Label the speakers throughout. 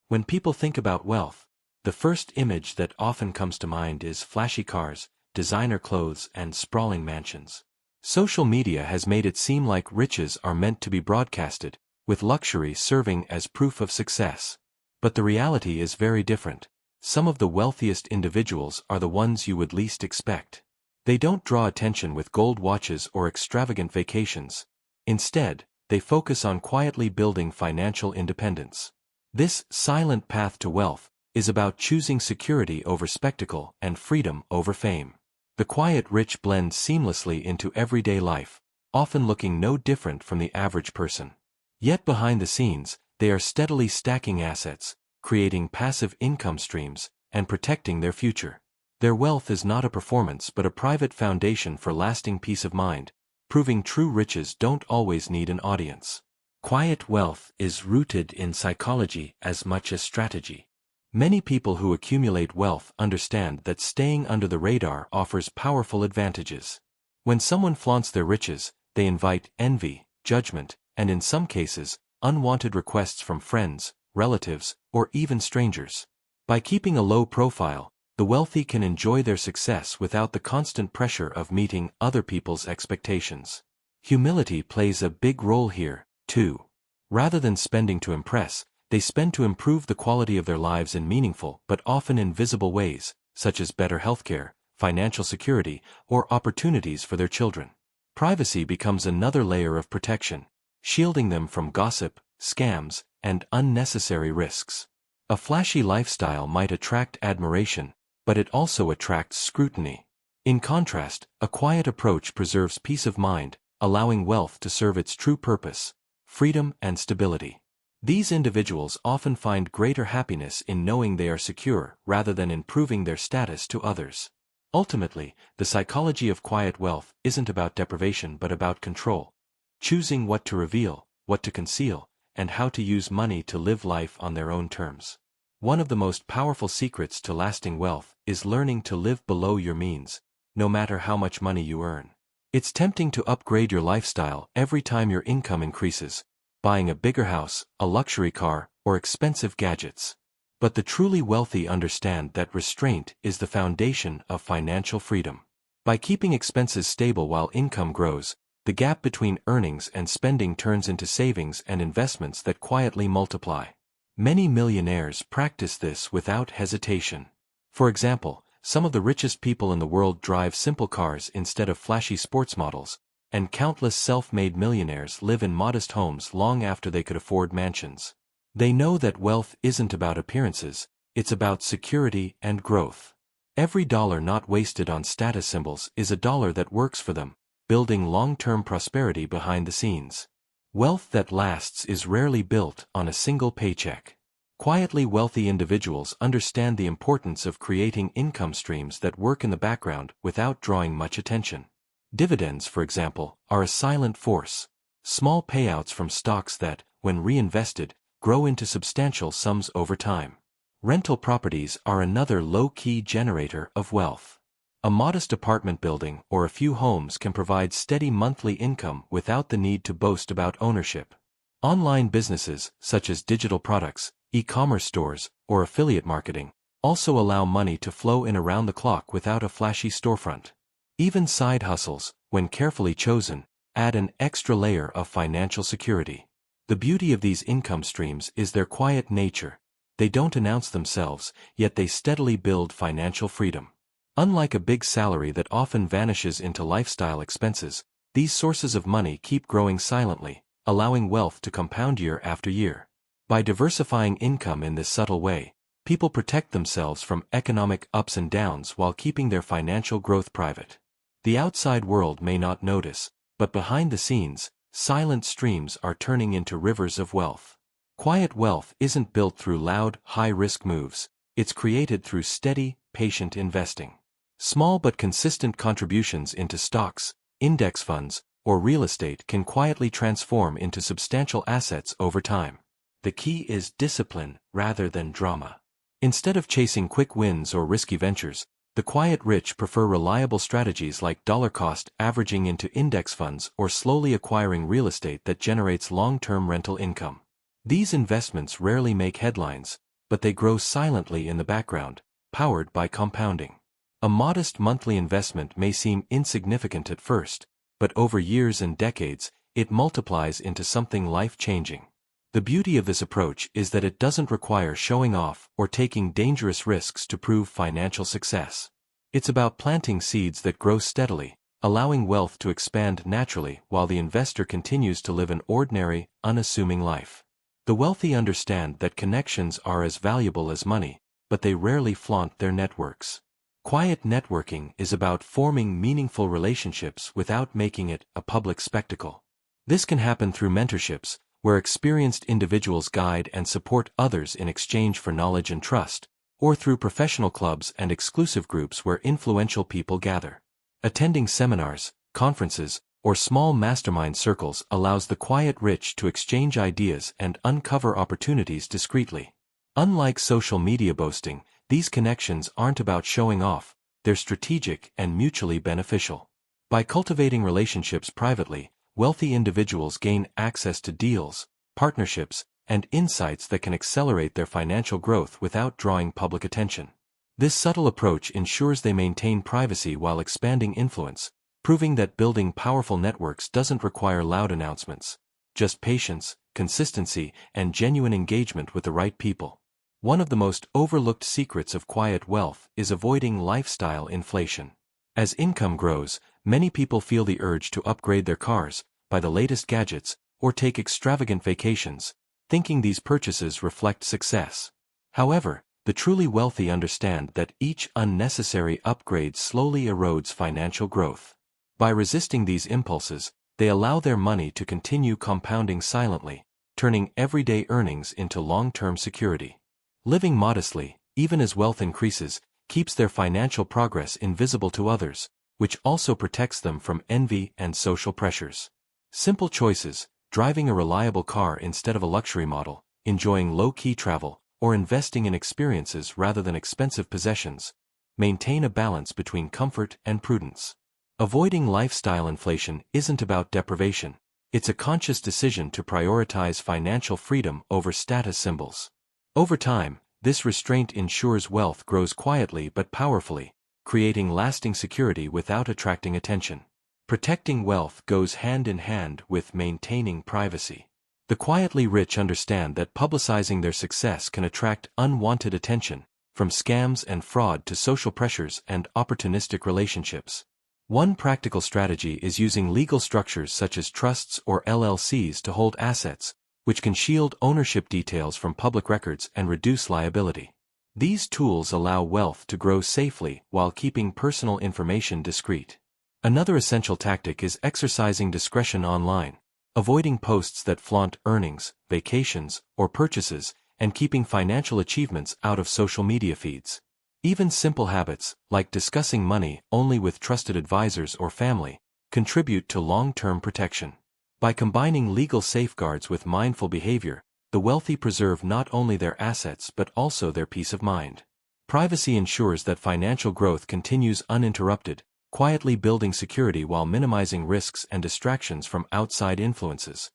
Speaker 1: When people think about wealth, the first image that often comes to mind is flashy cars, designer clothes, and sprawling mansions. Social media has made it seem like riches are meant to be broadcasted, with luxury serving as proof of success. But the reality is very different. Some of the wealthiest individuals are the ones you would least expect. They don't draw attention with gold watches or extravagant vacations. Instead, they focus on quietly building financial independence. This silent path to wealth is about choosing security over spectacle and freedom over fame. The quiet rich blend seamlessly into everyday life, often looking no different from the average person. Yet behind the scenes, they are steadily stacking assets, creating passive income streams, and protecting their future. Their wealth is not a performance but a private foundation for lasting peace of mind, proving true riches don't always need an audience. Quiet wealth is rooted in psychology as much as strategy. Many people who accumulate wealth understand that staying under the radar offers powerful advantages. When someone flaunts their riches, they invite envy, judgment, and in some cases, unwanted requests from friends, relatives, or even strangers. By keeping a low profile, the wealthy can enjoy their success without the constant pressure of meeting other people's expectations. Humility plays a big role here, too. Rather than spending to impress, they spend to improve the quality of their lives in meaningful but often invisible ways, such as better healthcare, financial security, or opportunities for their children. Privacy becomes another layer of protection, shielding them from gossip, scams, and unnecessary risks. A flashy lifestyle might attract admiration, but it also attracts scrutiny. In contrast, a quiet approach preserves peace of mind, allowing wealth to serve its true purpose: freedom and stability. These individuals often find greater happiness in knowing they are secure rather than in proving their status to others. Ultimately, the psychology of quiet wealth isn't about deprivation but about control, choosing what to reveal, what to conceal, and how to use money to live life on their own terms. One of the most powerful secrets to lasting wealth is learning to live below your means, no matter how much money you earn. It's tempting to upgrade your lifestyle every time your income increases, buying a bigger house, a luxury car, or expensive gadgets. But the truly wealthy understand that restraint is the foundation of financial freedom. By keeping expenses stable while income grows, the gap between earnings and spending turns into savings and investments that quietly multiply. Many millionaires practice this without hesitation. For example, some of the richest people in the world drive simple cars instead of flashy sports models, and countless self-made millionaires live in modest homes long after they could afford mansions. They know that wealth isn't about appearances, it's about security and growth. Every dollar not wasted on status symbols is a dollar that works for them, building long-term prosperity behind the scenes. Wealth that lasts is rarely built on a single paycheck. Quietly wealthy individuals understand the importance of creating income streams that work in the background without drawing much attention. Dividends, for example, are a silent force. Small payouts from stocks that, when reinvested, grow into substantial sums over time. Rental properties are another low-key generator of wealth. A modest apartment building or a few homes can provide steady monthly income without the need to boast about ownership. Online businesses, such as digital products, e-commerce stores, or affiliate marketing, also allow money to flow in around the clock without a flashy storefront. Even side hustles, when carefully chosen, add an extra layer of financial security. The beauty of these income streams is their quiet nature. They don't announce themselves, yet they steadily build financial freedom. Unlike a big salary that often vanishes into lifestyle expenses, these sources of money keep growing silently, allowing wealth to compound year after year. By diversifying income in this subtle way, people protect themselves from economic ups and downs while keeping their financial growth private. The outside world may not notice, but behind the scenes, silent streams are turning into rivers of wealth. Quiet wealth isn't built through loud, high-risk moves, it's created through steady, patient investing. Small but consistent contributions into stocks, index funds, or real estate can quietly transform into substantial assets over time. The key is discipline rather than drama. Instead of chasing quick wins or risky ventures, the quiet rich prefer reliable strategies like dollar-cost averaging into index funds or slowly acquiring real estate that generates long-term rental income. These investments rarely make headlines, but they grow silently in the background, powered by compounding. A modest monthly investment may seem insignificant at first, but over years and decades, it multiplies into something life-changing. The beauty of this approach is that it doesn't require showing off or taking dangerous risks to prove financial success. It's about planting seeds that grow steadily, allowing wealth to expand naturally while the investor continues to live an ordinary, unassuming life. The wealthy understand that connections are as valuable as money, but they rarely flaunt their networks. Quiet networking is about forming meaningful relationships without making it a public spectacle. This can happen through mentorships, where experienced individuals guide and support others in exchange for knowledge and trust, or through professional clubs and exclusive groups where influential people gather. Attending seminars, conferences, or small mastermind circles allows the quiet rich to exchange ideas and uncover opportunities discreetly. Unlike social media boasting, these connections aren't about showing off, they're strategic and mutually beneficial. By cultivating relationships privately, wealthy individuals gain access to deals, partnerships, and insights that can accelerate their financial growth without drawing public attention. This subtle approach ensures they maintain privacy while expanding influence, proving that building powerful networks doesn't require loud announcements, just patience, consistency, and genuine engagement with the right people. One of the most overlooked secrets of quiet wealth is avoiding lifestyle inflation. As income grows, many people feel the urge to upgrade their cars, buy the latest gadgets, or take extravagant vacations, thinking these purchases reflect success. However, the truly wealthy understand that each unnecessary upgrade slowly erodes financial growth. By resisting these impulses, they allow their money to continue compounding silently, turning everyday earnings into long-term security. Living modestly, even as wealth increases, keeps their financial progress invisible to others, which also protects them from envy and social pressures. Simple choices, driving a reliable car instead of a luxury model, enjoying low-key travel, or investing in experiences rather than expensive possessions, maintain a balance between comfort and prudence. Avoiding lifestyle inflation isn't about deprivation, it's a conscious decision to prioritize financial freedom over status symbols. Over time, this restraint ensures wealth grows quietly but powerfully, creating lasting security without attracting attention. Protecting wealth goes hand in hand with maintaining privacy. The quietly rich understand that publicizing their success can attract unwanted attention, from scams and fraud to social pressures and opportunistic relationships. One practical strategy is using legal structures such as trusts or LLCs to hold assets, which can shield ownership details from public records and reduce liability. These tools allow wealth to grow safely while keeping personal information discreet. Another essential tactic is exercising discretion online, avoiding posts that flaunt earnings, vacations, or purchases, and keeping financial achievements out of social media feeds. Even simple habits, like discussing money only with trusted advisors or family, contribute to long-term protection. By combining legal safeguards with mindful behavior, the wealthy preserve not only their assets but also their peace of mind. Privacy ensures that financial growth continues uninterrupted, quietly building security while minimizing risks and distractions from outside influences.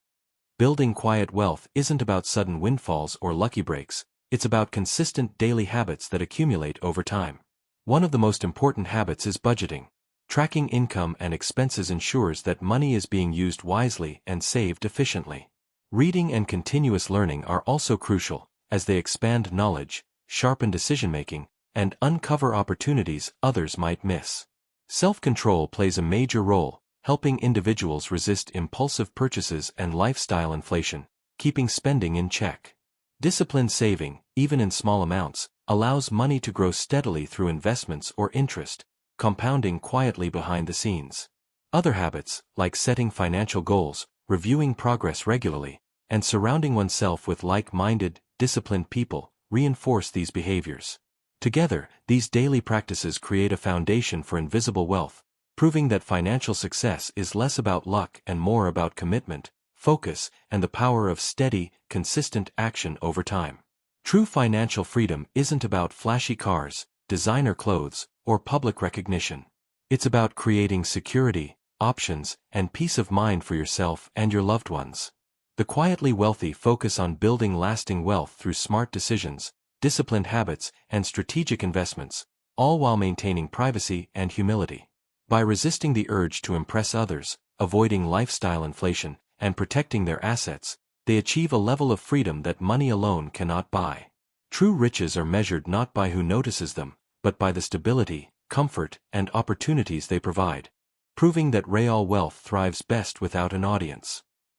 Speaker 1: Building quiet wealth isn't about sudden windfalls or lucky breaks, it's about consistent daily habits that accumulate over time. One of the most important habits is budgeting. Tracking income and expenses ensures that money is being used wisely and saved efficiently. Reading and continuous learning are also crucial, as they expand knowledge, sharpen decision-making, and uncover opportunities others might miss. Self-control plays a major role, helping individuals resist impulsive purchases and lifestyle inflation, keeping spending in check. Disciplined saving, even in small amounts, allows money to grow steadily through investments or interest, compounding quietly behind the scenes. Other habits, like setting financial goals, reviewing progress regularly, and surrounding oneself with like-minded, disciplined people, reinforce these behaviors. Together, these daily practices create a foundation for invisible wealth, proving that financial success is less about luck and more about commitment, focus, and the power of steady, consistent action over time. True financial freedom isn't about flashy cars, designer clothes, or public recognition. It's about creating security, options, and peace of mind for yourself and your loved ones. The quietly wealthy focus on building lasting wealth through smart decisions, disciplined habits, and strategic investments, all while maintaining privacy and humility. By resisting the urge to impress others, avoiding lifestyle inflation, and protecting their assets, they achieve a level of freedom that money alone cannot buy. True riches are measured not by who notices them, but by the stability, comfort, and opportunities they provide, proving that real wealth thrives best without an audience.